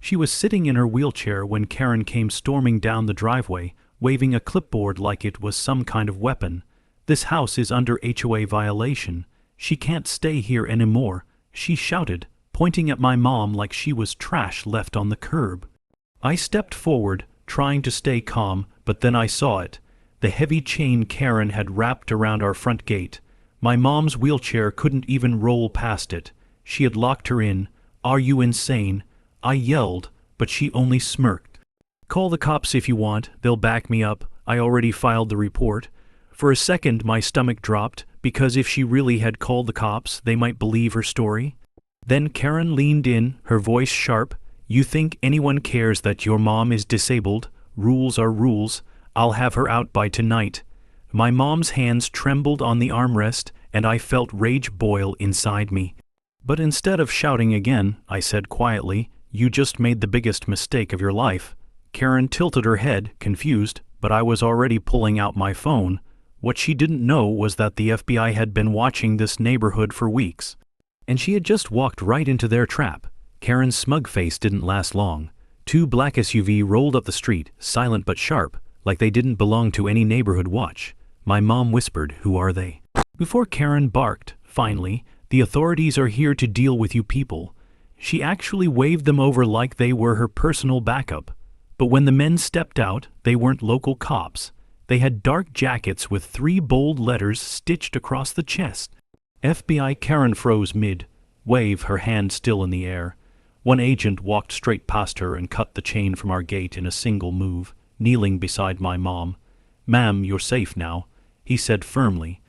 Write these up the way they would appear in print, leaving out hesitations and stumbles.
She was sitting in her wheelchair when Karen came storming down the driveway, waving a clipboard like it was some kind of weapon. "This house is under HOA violation. She can't stay here anymore," she shouted, pointing at my mom like she was trash left on the curb. I stepped forward, trying to stay calm, but then I saw it. The heavy chain Karen had wrapped around our front gate. My mom's wheelchair couldn't even roll past it. She had locked her in. "Are you insane?" I yelled, but she only smirked. "Call the cops if you want, they'll back me up. I already filed the report." For a second my stomach dropped, because if she really had called the cops, they might believe her story. Then Karen leaned in, her voice sharp. "You think anyone cares that your mom is disabled? Rules are rules. I'll have her out by tonight." My mom's hands trembled on the armrest, and I felt rage boil inside me. But instead of shouting again, I said quietly, "You just made the biggest mistake of your life." Karen tilted her head, confused, but I was already pulling out my phone. What she didn't know was that the FBI had been watching this neighborhood for weeks. And she had just walked right into their trap. Karen's smug face didn't last long. Two black SUVs rolled up the street, silent but sharp, like they didn't belong to any neighborhood watch. My mom whispered, "Who are they?" Before Karen barked, finally, "The authorities are here to deal with you people." She actually waved them over like they were her personal backup. But when the men stepped out, they weren't local cops. They had dark jackets with 3 bold letters stitched across the chest. FBI. Karen froze mid-wave, her hand still in the air. One agent walked straight past her and cut the chain from our gate in a single move, kneeling beside my mom. "Ma'am, you're safe now," he said firmly.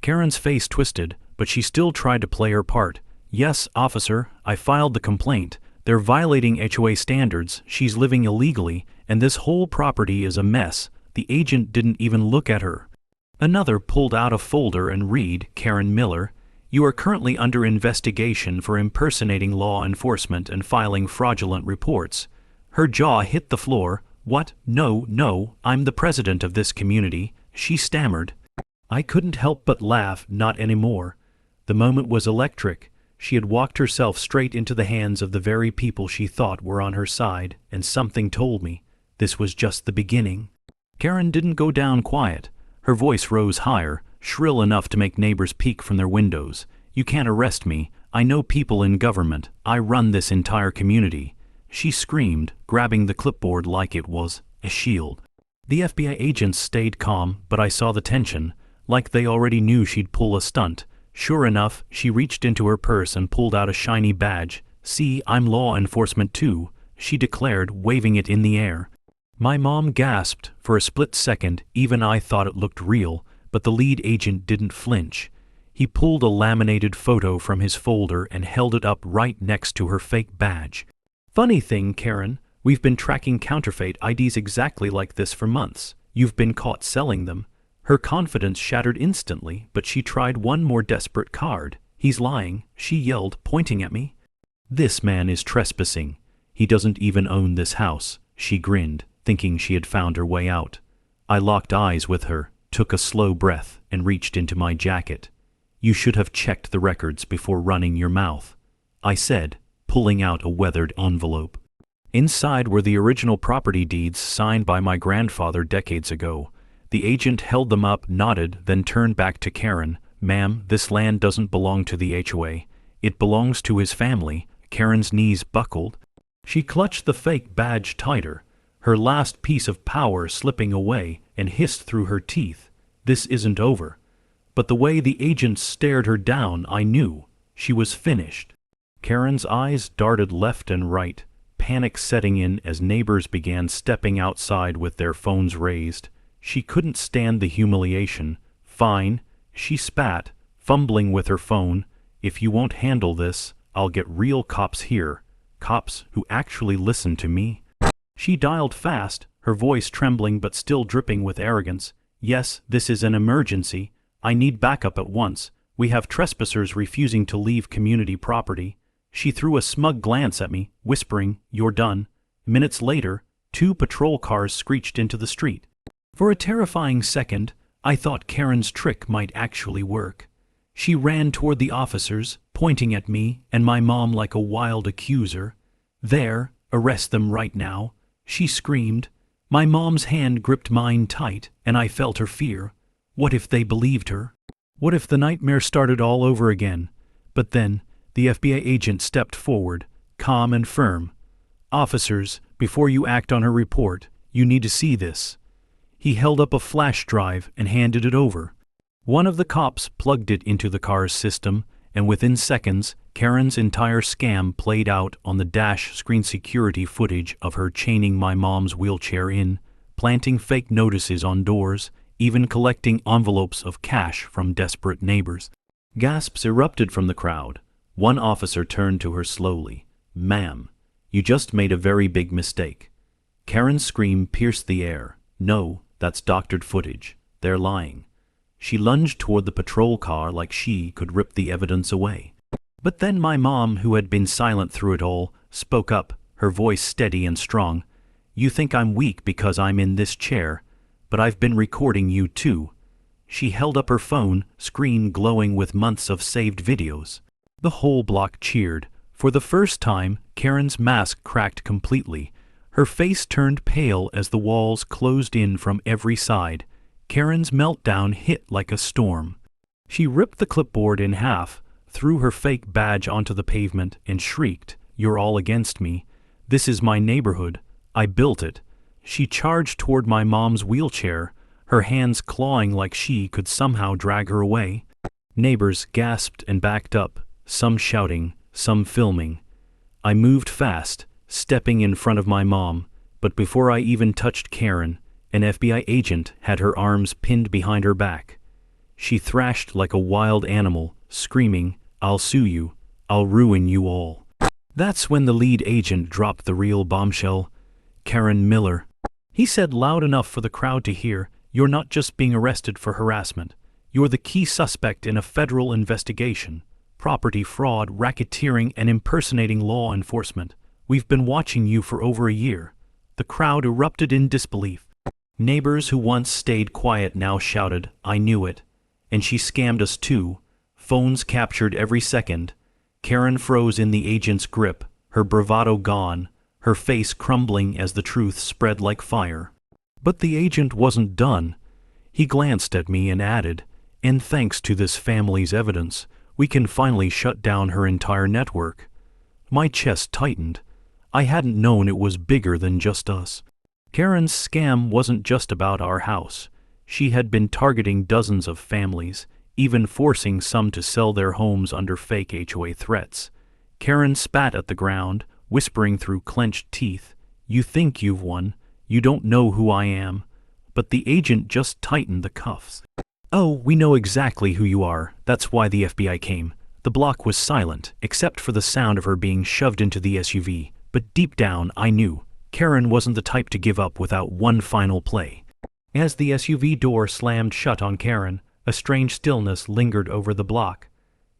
Karen's face twisted, but she still tried to play her part. "Yes, officer, I filed the complaint. They're violating HOA standards, she's living illegally, and this whole property is a mess." The agent didn't even look at her. Another pulled out a folder and read, "Karen Miller, you are currently under investigation for impersonating law enforcement and filing fraudulent reports." Her jaw hit the floor. "What? No, I'm the president of this community," she stammered. I couldn't help but laugh. Not anymore. The moment was electric. She had walked herself straight into the hands of the very people she thought were on her side, and something told me this was just the beginning. Karen didn't go down quiet. Her voice rose higher, shrill enough to make neighbors peek from their windows. "You can't arrest me. I know people in government. I run this entire community." She screamed, grabbing the clipboard like it was a shield. The FBI agents stayed calm, but I saw the tension, like they already knew she'd pull a stunt. Sure enough, she reached into her purse and pulled out a shiny badge. "See, I'm law enforcement too," she declared, waving it in the air. My mom gasped. For a split second, even I thought it looked real, but the lead agent didn't flinch. He pulled a laminated photo from his folder and held it up right next to her fake badge. "Funny thing, Karen, we've been tracking counterfeit IDs exactly like this for months. You've been caught selling them." Her confidence shattered instantly, but she tried one more desperate card. "He's lying," she yelled, pointing at me. "This man is trespassing. He doesn't even own this house," she grinned, thinking she had found her way out. I locked eyes with her, took a slow breath, and reached into my jacket. "You should have checked the records before running your mouth," I said, pulling out a weathered envelope. Inside were the original property deeds signed by my grandfather decades ago. The agent held them up, nodded, then turned back to Karen. "Ma'am, this land doesn't belong to the HOA. It belongs to his family." Karen's knees buckled. She clutched the fake badge tighter, her last piece of power slipping away, and hissed through her teeth, "This isn't over." But the way the agent stared her down, I knew she was finished. Karen's eyes darted left and right, panic setting in as neighbors began stepping outside with their phones raised. She couldn't stand the humiliation. "Fine," she spat, fumbling with her phone. "If you won't handle this, I'll get real cops here. Cops who actually listen to me." She dialed fast, her voice trembling but still dripping with arrogance. "Yes, this is an emergency. I need backup at once. We have trespassers refusing to leave community property." She threw a smug glance at me, whispering, "You're done." Minutes later, 2 patrol cars screeched into the street. For a terrifying second, I thought Karen's trick might actually work. She ran toward the officers, pointing at me and my mom like a wild accuser. There, Arrest them right now, she screamed. My mom's hand gripped mine tight, and I felt her fear. What if they believed her? What if the nightmare started all over again? But then, the FBI agent stepped forward, calm and firm. Officers, before you act on her report, you need to see this. He held up a flash drive and handed it over. One of the cops plugged it into the car's system, and within seconds, Karen's entire scam played out on the dash screen security footage of her chaining my mom's wheelchair in, planting fake notices on doors, even collecting envelopes of cash from desperate neighbors. Gasps erupted from the crowd. One officer turned to her slowly. "Ma'am, you just made a very big mistake." Karen's scream pierced the air. "No, that's doctored footage. They're lying." She lunged toward the patrol car like she could rip the evidence away. But then my mom, who had been silent through it all, spoke up, her voice steady and strong. "You think I'm weak because I'm in this chair, but I've been recording you too." She held up her phone, screen glowing with months of saved videos. The whole block cheered. For the first time, Karen's mask cracked completely. Her face turned pale as the walls closed in from every side. Karen's meltdown hit like a storm. She ripped the clipboard in half, threw her fake badge onto the pavement, and shrieked, "You're all against me. This is my neighborhood. I built it." She charged toward my mom's wheelchair, her hands clawing like she could somehow drag her away. Neighbors gasped and backed up, some shouting, some filming. I moved fast, stepping in front of my mom, but before I even touched Karen, an FBI agent had her arms pinned behind her back. She thrashed like a wild animal, screaming, "I'll sue you. I'll ruin you all." That's when the lead agent dropped the real bombshell. "Karen Miller." He said loud enough for the crowd to hear, "You're not just being arrested for harassment. You're the key suspect in a federal investigation. Property fraud, racketeering, and impersonating law enforcement. We've been watching you for over a year." The crowd erupted in disbelief. Neighbors who once stayed quiet now shouted, "I knew it. And she scammed us too." Phones captured every second. Karen froze in the agent's grip, her bravado gone, her face crumbling as the truth spread like fire. But the agent wasn't done. He glanced at me and added, "And thanks to this family's evidence, we can finally shut down her entire network." My chest tightened. I hadn't known it was bigger than just us. Karen's scam wasn't just about our house. She had been targeting dozens of families, even forcing some to sell their homes under fake HOA threats. Karen spat at the ground, whispering through clenched teeth, "You think you've won. You don't know who I am." But the agent just tightened the cuffs. "Oh, we know exactly who you are. That's why the FBI came." The block was silent, except for the sound of her being shoved into the SUV. But deep down, I knew Karen wasn't the type to give up without one final play. As the SUV door slammed shut on Karen, a strange stillness lingered over the block.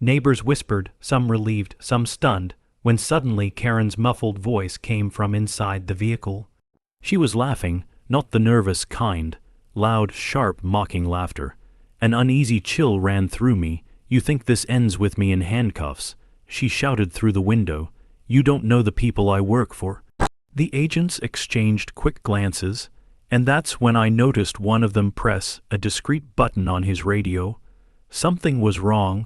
Neighbors whispered, some relieved, some stunned, when suddenly Karen's muffled voice came from inside the vehicle. She was laughing, not the nervous kind, loud, sharp, mocking laughter. An uneasy chill ran through me. "You think this ends with me in handcuffs?" she shouted through the window. "You don't know the people I work for." The agents exchanged quick glances, and that's when I noticed one of them press a discreet button on his radio. Something was wrong.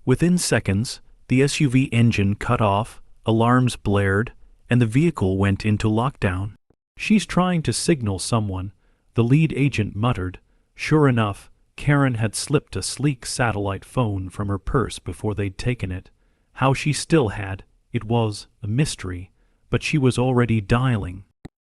Within seconds, the SUV engine cut off, alarms blared, and the vehicle went into lockdown. "She's trying to signal someone," the lead agent muttered. Sure enough, Karen had slipped a sleek satellite phone from her purse before they'd taken it. How she still had, it was a mystery, but she was already dialing.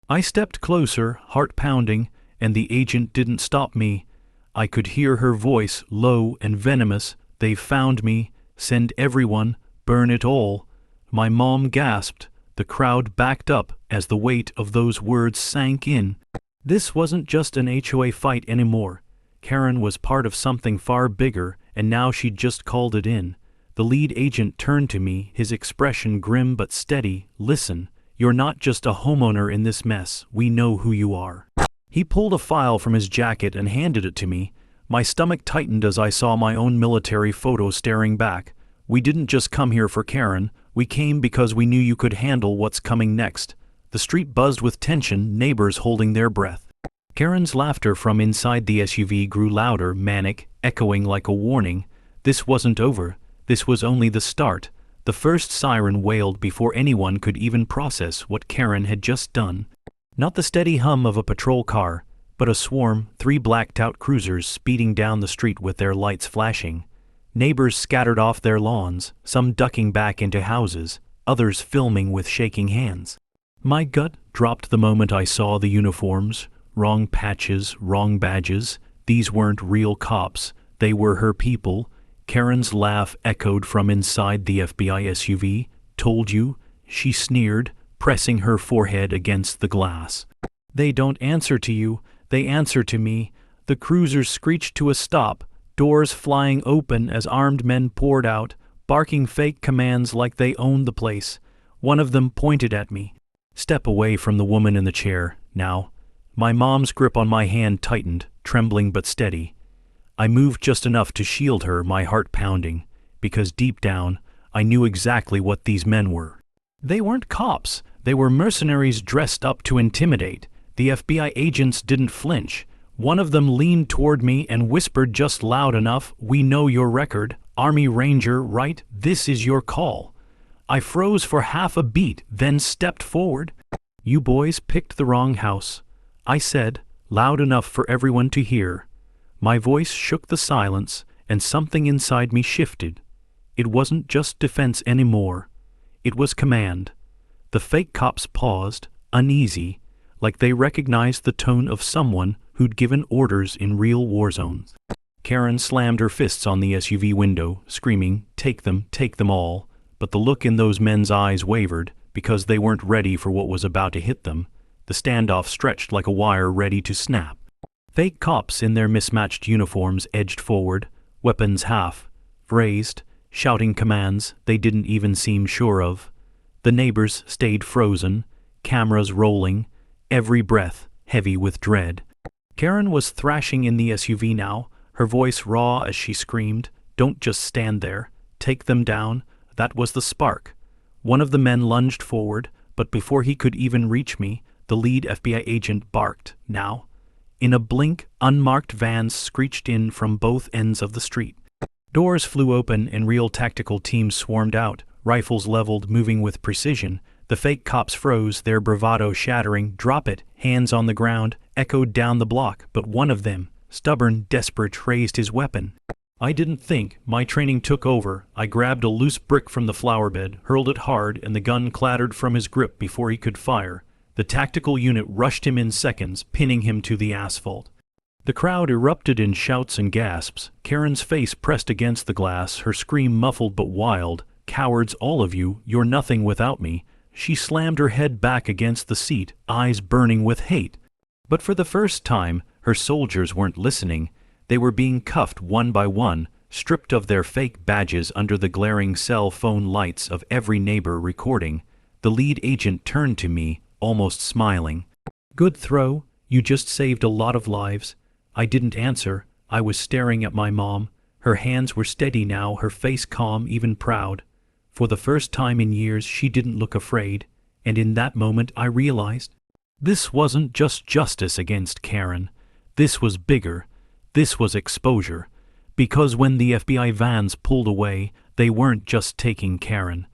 I stepped closer, heart pounding, and the agent didn't stop me. I could hear her voice, low and venomous. "They've found me. Send everyone. Burn it all." My mom gasped. The crowd backed up as the weight of those words sank in. This wasn't just an HOA fight anymore. Karen was part of something far bigger, and now she'd just called it in. The lead agent turned to me, his expression grim but steady. "Listen, you're not just a homeowner in this mess. We know who you are." He pulled a file from his jacket and handed it to me. My stomach tightened as I saw my own military photo staring back. "We didn't just come here for Karen. We came because we knew you could handle what's coming next." The street buzzed with tension, neighbors holding their breath. Karen's laughter from inside the SUV grew louder, manic, echoing like a warning. This wasn't over. This was only the start. The first siren wailed before anyone could even process what Karen had just done. Not the steady hum of a patrol car, but a swarm, 3 blacked-out cruisers speeding down the street with their lights flashing. Neighbors scattered off their lawns, some ducking back into houses, others filming with shaking hands. My gut dropped the moment I saw the uniforms. Wrong patches, wrong badges. These weren't real cops. They were her people. Karen's laugh echoed from inside the FBI SUV. Told you? She sneered, pressing her forehead against the glass. They don't answer to you. They answer to me. The cruisers screeched to a stop, doors flying open as armed men poured out, barking fake commands like they owned the place. One of them pointed at me. Step away from the woman in the chair, now. My mom's grip on my hand tightened, trembling but steady. I moved just enough to shield her, my heart pounding, because deep down, I knew exactly what these men were. They weren't cops. They were mercenaries dressed up to intimidate. The FBI agents didn't flinch. One of them leaned toward me and whispered just loud enough, "We know your record. Army Ranger, right? This is your call." I froze for half a beat, then stepped forward. "You boys picked the wrong house," I said, loud enough for everyone to hear. My voice shook the silence, and something inside me shifted. It wasn't just defense anymore. It was command. The fake cops paused, uneasy, like they recognized the tone of someone who'd given orders in real war zones. Karen slammed her fists on the SUV window, screaming, take them all," but the look in those men's eyes wavered, because they weren't ready for what was about to hit them. The standoff stretched like a wire ready to snap. Fake cops in their mismatched uniforms edged forward, weapons half raised, shouting commands they didn't even seem sure of. The neighbors stayed frozen, cameras rolling, every breath heavy with dread. Karen was thrashing in the SUV now, her voice raw as she screamed, "Don't just stand there. Take them down." That was the spark. One of the men lunged forward, but before he could even reach me, the lead FBI agent barked, now. In a blink, unmarked vans screeched in from both ends of the street. Doors flew open and real tactical teams swarmed out, rifles leveled, moving with precision. The fake cops froze, their bravado shattering. "Drop it," hands on the ground, echoed down the block, but one of them, stubborn, desperate, raised his weapon. I didn't think. My training took over. I grabbed a loose brick from the flower bed, hurled it hard, and the gun clattered from his grip before he could fire. The tactical unit rushed him in seconds, pinning him to the asphalt. The crowd erupted in shouts and gasps. Karen's face pressed against the glass, her scream muffled but wild. "Cowards, all of you, you're nothing without me." She slammed her head back against the seat, eyes burning with hate. But for the first time, her soldiers weren't listening. They were being cuffed one by one, stripped of their fake badges under the glaring cell phone lights of every neighbor recording. The lead agent turned to me, almost smiling. "Good throw. You just saved a lot of lives." I didn't answer. I was staring at my mom. Her hands were steady now, her face calm, even proud. For the first time in years, she didn't look afraid. And in that moment, I realized this wasn't just justice against Karen. This was bigger. This was exposure. Because when the FBI vans pulled away, they weren't just taking Karen.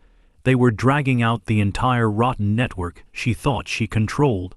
They were dragging out the entire rotten network she thought she controlled.